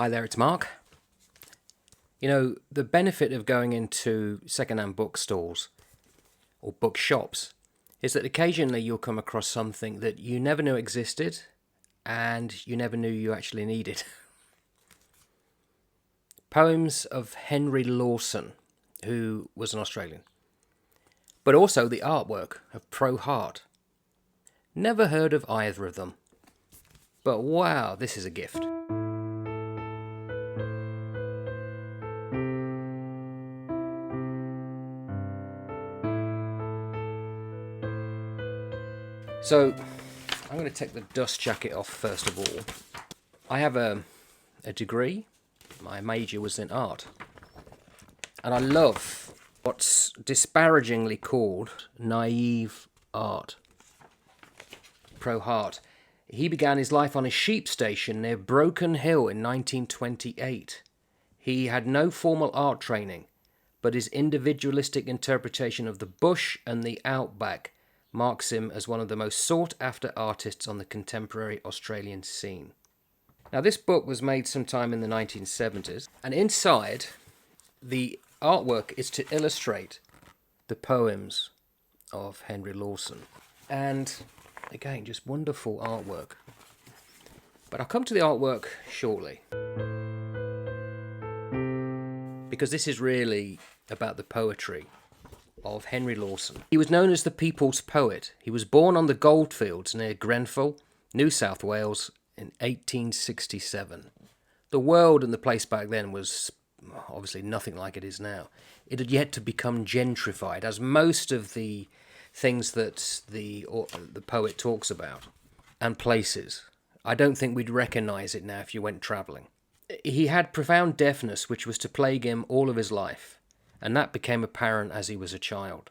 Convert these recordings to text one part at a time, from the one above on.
Hi there, it's Mark. You know, the benefit of going into second-hand bookstores or bookshops is that occasionally you'll come across something that you never knew existed and you never knew you actually needed. Poems of Henry Lawson, who was an Australian, but also the artwork of Hart. Never heard of either of them, but wow, this is a gift. So, I'm going to take the dust jacket off first of all. I have a degree. My major was in art. And I love what's disparagingly called naive art. Hart. He began his life on a sheep station near Broken Hill in 1928. He had no formal art training, but his individualistic interpretation of the bush and the outback marks him as one of the most sought-after artists on the contemporary Australian scene. Now, this book was made sometime in the 1970s, and inside, the artwork is to illustrate the poems of Henry Lawson. And, again, just wonderful artwork. But I'll come to the artwork shortly, because this is really about the poetry of Henry Lawson. He was known as the people's poet. He was born on the goldfields near Grenfell, New South Wales in 1867. The world and the place back then was obviously nothing like it is now. It had yet to become gentrified, as most of the things that the poet talks about, and places. I don't think we'd recognise it now if you went travelling. He had profound deafness, which was to plague him all of his life, and that became apparent as he was a child.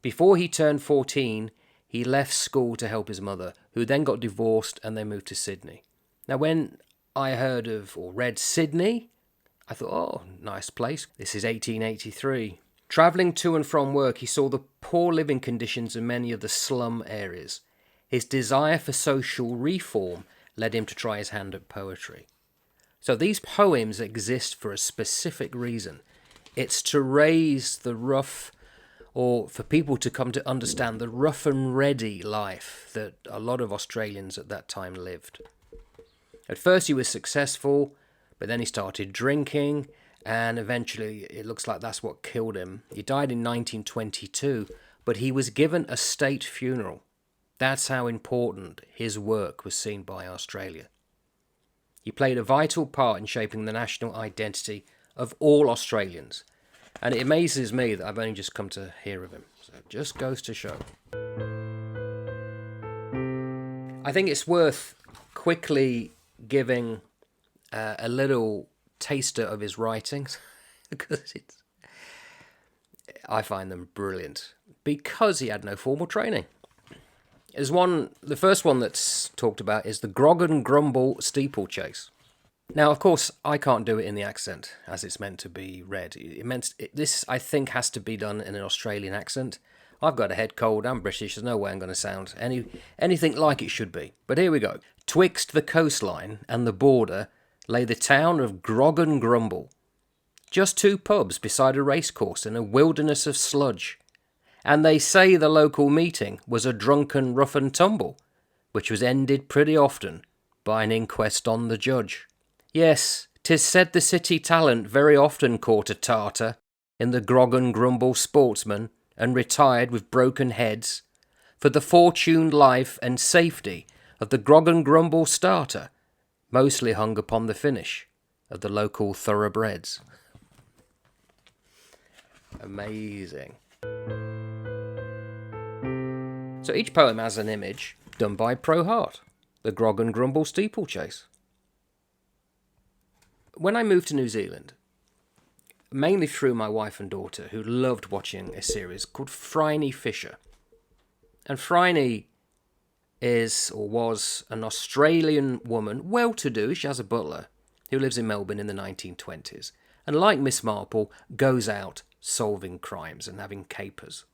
Before he turned 14, he left school to help his mother, who then got divorced and they moved to Sydney. Now, when I heard of or read Sydney, I thought, oh, nice place. This is 1883. Travelling to and from work, he saw the poor living conditions in many of the slum areas. His desire for social reform led him to try his hand at poetry. So these poems exist for a specific reason. It's to raise the rough, or for people to come to understand the rough and ready life that a lot of Australians at that time lived. At first he was successful, but then he started drinking, and eventually it looks like that's what killed him. He died in 1922, but he was given a state funeral. That's how important his work was seen by Australia. He played a vital part in shaping the national identity of all Australians. And it amazes me that I've only just come to hear of him. So it just goes to show. I think it's worth quickly giving a little taster of his writings, because I find them brilliant, because he had no formal training. The first one that's talked about is the Grog and Grumble steeplechase. Now, of course, I can't do it in the accent as it's meant to be read. This, I think, has to be done in an Australian accent. I've got a head cold, I'm British, there's no way I'm going to sound anything like it should be. But here we go. Twixt the coastline and the border lay the town of Grog and Grumble. Just two pubs beside a racecourse in a wilderness of sludge. And they say the local meeting was a drunken rough and tumble, which was ended pretty often by an inquest on the judge. Yes, 'tis said the city talent very often caught a tartar in the Grog and Grumble sportsman and retired with broken heads, for the fortuned life and safety of the Grog and Grumble starter mostly hung upon the finish of the local thoroughbreds. Amazing. So each poem has an image done by Hart, the Grog and Grumble steeplechase. When I moved to New Zealand, mainly through my wife and daughter, who loved watching a series called Phryne Fisher. And Phryne is, or was, an Australian woman, well-to-do, she has a butler, who lives in Melbourne in the 1920s. And like Miss Marple, goes out solving crimes and having capers.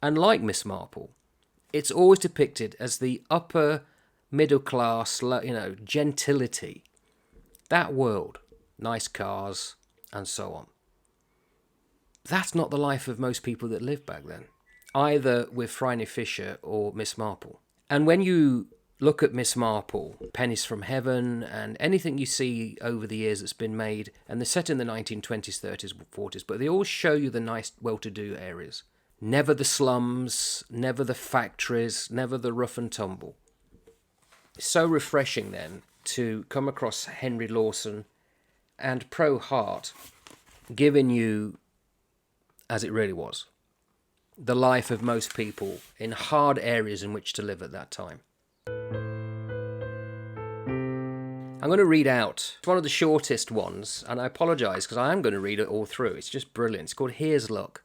And like Miss Marple, it's always depicted as the upper middle class, gentility That world, nice cars, and so on. That's not the life of most people that lived back then, either with Phryne Fisher or Miss Marple. And when you look at Miss Marple, Pennies from Heaven, and anything you see over the years that's been made, and they're set in the 1920s, 30s, 40s, but they all show you the nice, well-to-do areas. Never the slums, never the factories, never the rough and tumble. It's so refreshing then to come across Henry Lawson and Pro Hart giving you, as it really was, the life of most people in hard areas in which to live at that time. I'm going to read out one of the shortest ones, and I apologise because I am going to read it all through. It's just brilliant. It's called Here's Luck.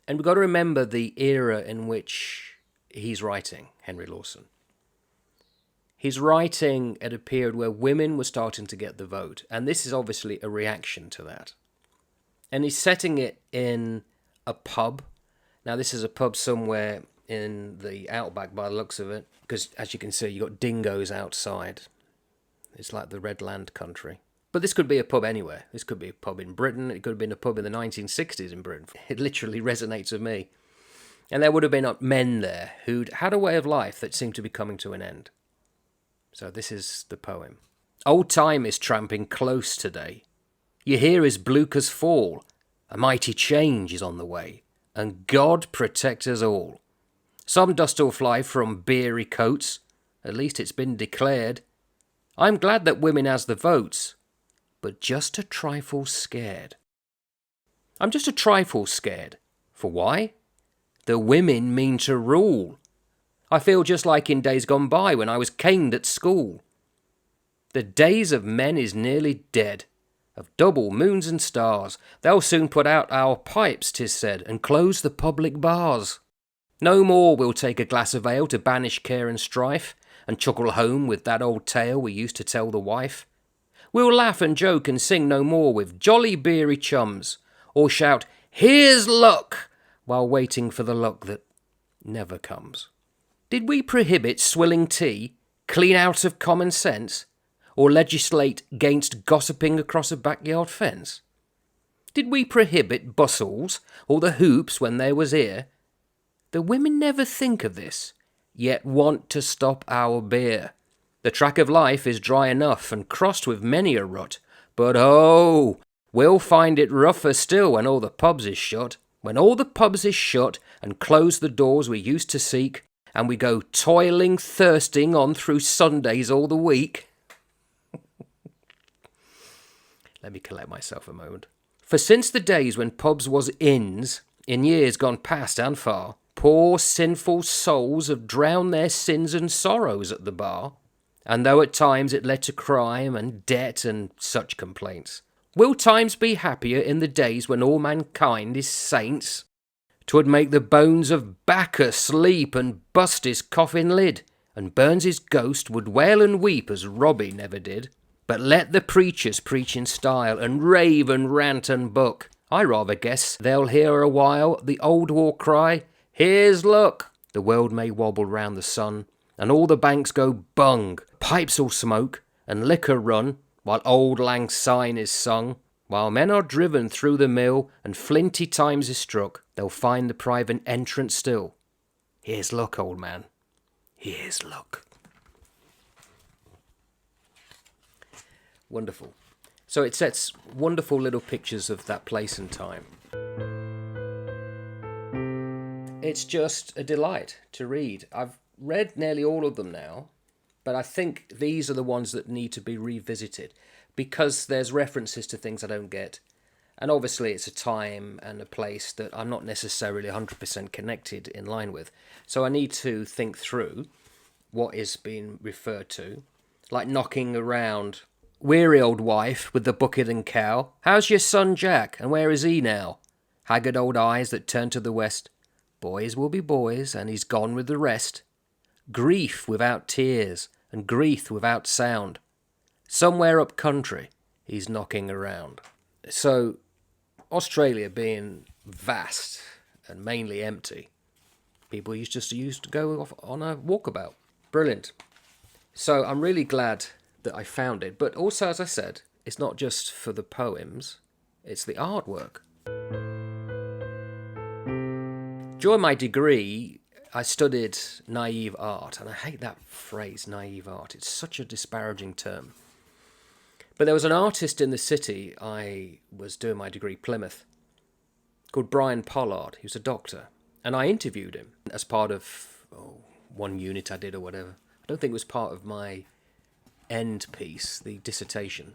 And we've got to remember the era in which he's writing, Henry Lawson. He's writing at a period where women were starting to get the vote, and this is obviously a reaction to that. And he's setting it in a pub. Now, this is a pub somewhere in the outback by the looks of it, because as you can see, you've got dingoes outside. It's like the Red Land country. But this could be a pub anywhere. This could be a pub in Britain. It could have been a pub in the 1960s in Britain. It literally resonates with me. And there would have been men there who'd had a way of life that seemed to be coming to an end. So this is the poem. Old time is tramping close today. You hear his bluchers fall. A mighty change is on the way. And God protect us all. Some dust will fly from beery coats. At least it's been declared. I'm glad that women has the votes, but just a trifle scared. I'm just a trifle scared. For why? The women mean to rule. I feel just like in days gone by when I was caned at school. The days of men is nearly dead, of double moons and stars. They'll soon put out our pipes, 'tis said, and close the public bars. No more we'll take a glass of ale to banish care and strife, and chuckle home with that old tale we used to tell the wife. We'll laugh and joke and sing no more with jolly beery chums, or shout, "Here's luck!" while waiting for the luck that never comes. Did we prohibit swilling tea, clean out of common sense, or legislate against gossiping across a backyard fence? Did we prohibit bustles or the hoops when they was here? The women never think of this, yet want to stop our beer. The track of life is dry enough and crossed with many a rut, but oh, we'll find it rougher still when all the pubs is shut. When all the pubs is shut and close the doors we used to seek, and we go toiling, thirsting on through Sundays all the week. Let me collect myself a moment. For since the days when pubs was inns, in years gone past and far, poor sinful souls have drowned their sins and sorrows at the bar, and though at times it led to crime and debt and such complaints, will times be happier in the days when all mankind is saints? 'Twould make the bones of Bacchus sleep and bust his coffin lid, and Burns's ghost would wail and weep as Robbie never did. But let the preachers preach in style, and rave and rant and buck. I rather guess they'll hear a while the old war cry, "Here's luck!" The world may wobble round the sun, and all the banks go bung, pipes all smoke, and liquor run, while Old Lang Syne is sung. While men are driven through the mill, and flinty times is struck, they'll find the private entrance still. Here's luck, old man. Here's luck. Wonderful. So it sets wonderful little pictures of that place and time. It's just a delight to read. I've read nearly all of them now, but I think these are the ones that need to be revisited because there's references to things I don't get. And obviously it's a time and a place that I'm not necessarily 100% connected in line with. So I need to think through what is being referred to, like knocking around. Weary old wife with the bucket and cow, how's your son Jack, and where is he now? Haggard old eyes that turn to the west, boys will be boys, and he's gone with the rest. Grief without tears, and grief without sound. Somewhere up country, he's knocking around. So, Australia being vast and mainly empty, people used to go off on a walkabout. Brilliant. So I'm really glad that I found it, but also, as I said, it's not just for the poems, it's the artwork. During my degree, I studied naive art, and I hate that phrase, naive art. It's such a disparaging term. But there was an artist in the city I was doing my degree, Plymouth, called Brian Pollard. He was a doctor, and I interviewed him as part of one unit I did or whatever. I don't think it was part of my end piece, the dissertation.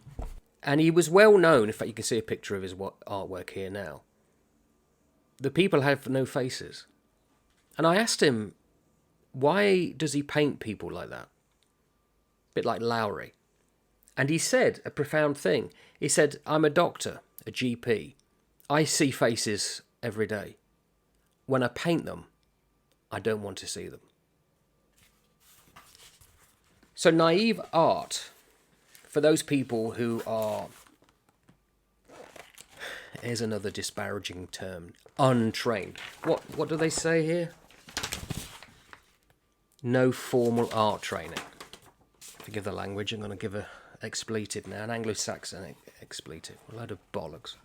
And he was well known. In fact, you can see a picture of his artwork here now. The people have no faces. And I asked him, why does he paint people like that? A bit like Lowry. And he said a profound thing. He said, I'm a doctor, a GP. I see faces every day. When I paint them, I don't want to see them. So naive art, for those people who are, here's another disparaging term, untrained. What do they say here? No formal art training. Forgive the language, I'm going to give an expletive now, an Anglo-Saxon expletive. A load of bollocks.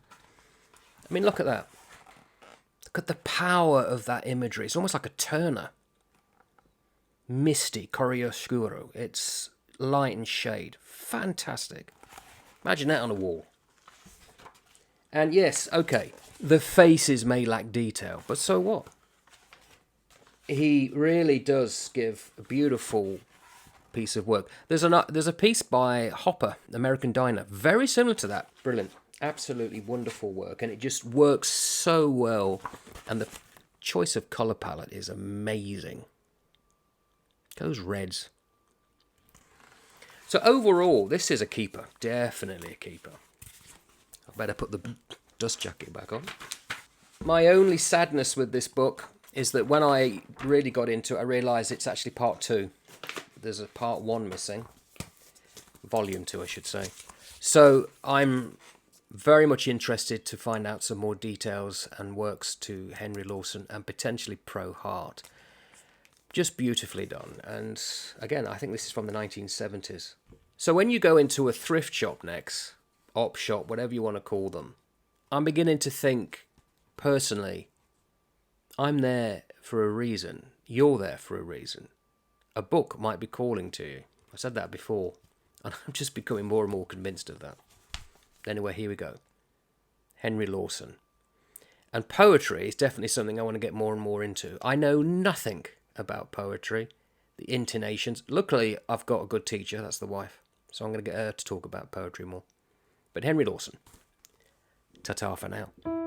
I mean, look at that. Look at the power of that imagery. It's almost like a Turner. Misty, chiaroscuro. It's light and shade. Fantastic. Imagine that on a wall. And yes, okay, the faces may lack detail, but so what? He really does give a beautiful piece of work. There's a piece by Hopper, American Diner, very similar to that. Brilliant. Absolutely wonderful work, and it just works so well. And the choice of colour palette is amazing. Those reds. So overall, this is a keeper. Definitely a keeper. I better put the dust jacket back on. My only sadness with this book is that when I really got into it, I realised it's actually part 2. There's a part 1 missing. Volume 2, I should say. So I'm very much interested to find out some more details and works to Henry Lawson and potentially pro Hart. Just beautifully done. And again, I think this is from the 1970s. So when you go into a thrift shop next, op shop, whatever you want to call them, I'm beginning to think, personally, I'm there for a reason. You're there for a reason. A book might be calling to you. I said that before, and I'm just becoming more and more convinced of that. Anyway, here we go. Henry Lawson. And poetry is definitely something I want to get more and more into. I know nothing about poetry, the intonations. Luckily, I've got a good teacher, that's the wife, so I'm going to get her to talk about poetry more. But Henry Lawson. Ta-ta for now.